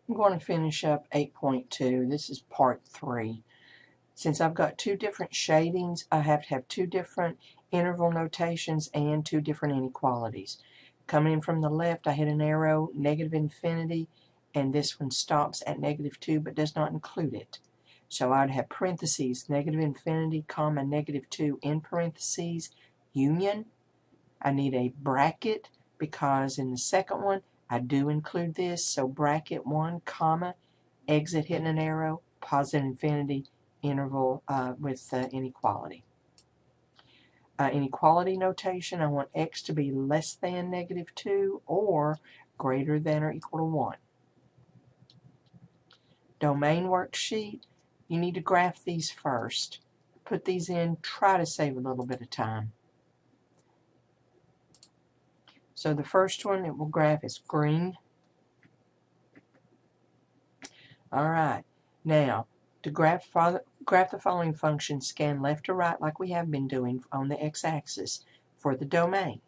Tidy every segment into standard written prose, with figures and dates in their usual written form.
I'm going to finish up 8.2. This is part 3. Since I've got two different shadings, I have to have two different interval notations and two different inequalities. Coming in from the left, I hit an arrow, negative infinity, and this one stops at -2 but does not include it. So I'd have parentheses, negative infinity, comma, -2 in parentheses, union. I need a bracket because in the second one, I do include this, so bracket 1, comma, exit hitting an arrow, positive infinity, interval with inequality. Inequality notation, I want x to be less than -2 or greater than or equal to 1. Domain worksheet, you need to graph these first. Put these in, try to save a little bit of time. So the first one it will graph is green. Alright, now to graph the following function, scan left to right like we have been doing on the x-axis for the domain.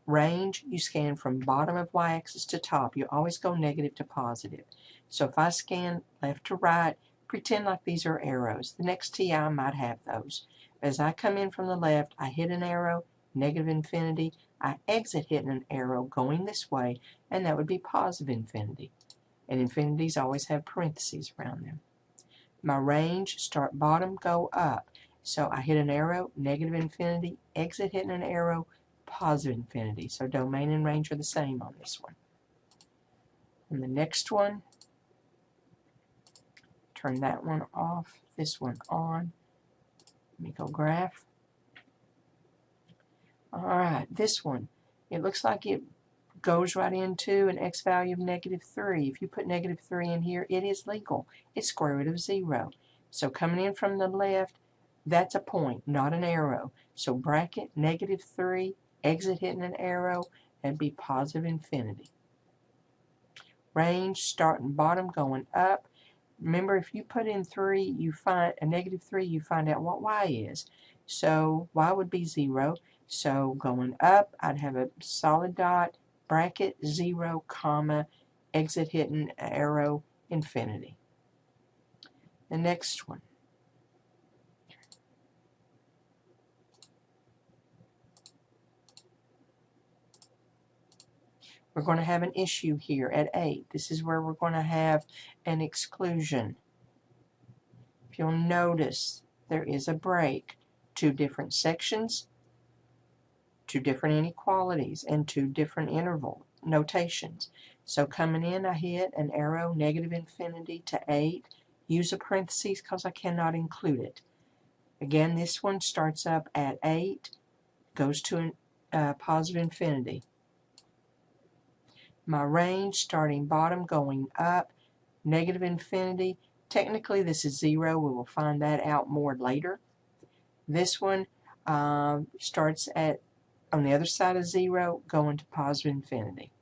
Range, you scan from bottom of y-axis to top. You always go negative to positive. So if I scan left to right, pretend like these are arrows. The next TI might have those. As I come in from the left, I hit an arrow, negative infinity. I exit hitting an arrow going this way, and that would be positive infinity. And infinities always have parentheses around them. My range, start bottom, go up. So I hit an arrow, negative infinity, exit hitting an arrow, positive infinity. So domain and range are the same on this one. And the next one, turn that one off, this one on. Let me go graph. Alright, this one, it looks like it goes right into an x value of -3. If you put -3 in here, it is legal. It's square root of 0. So coming in from the left, that's a point, not an arrow. So bracket -3, exit hitting an arrow, that'd be positive infinity. Range, starting bottom, going up. Remember, if you put in 3, you find a -3, you find out what y is. So y would be 0. So going up, I'd have a solid dot, bracket 0, comma, exit hitting arrow, infinity. The next one. We're going to have an issue here at 8. This is where we're going to have an exclusion. If you'll notice, there is a break. Two different sections, two different inequalities, and two different interval notations. So coming in, I hit an arrow, negative infinity to 8. Use a parentheses because I cannot include it. Again, this one starts up at 8, goes to positive infinity. My range, starting bottom, going up, negative infinity. Technically, this is 0. We will find that out more later. This one starts at on the other side of 0, going to positive infinity.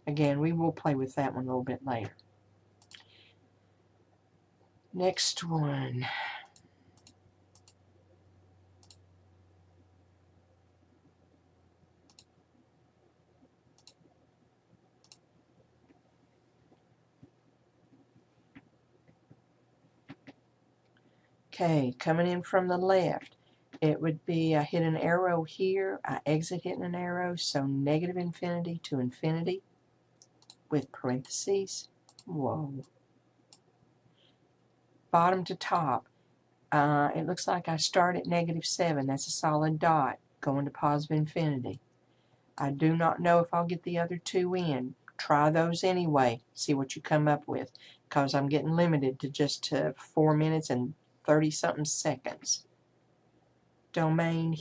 Again, we will play with that one a little bit later. Next one. Okay, coming in from the left, it would be I hit an arrow here, I exit hitting an arrow, so negative infinity to infinity with parentheses. Whoa. Bottom to top, it looks like I start at -7. That's a solid dot going to positive infinity. I do not know if I'll get the other two in. Try those anyway. See what you come up with, because I'm getting limited to just 4 minutes and 30-something seconds. Domain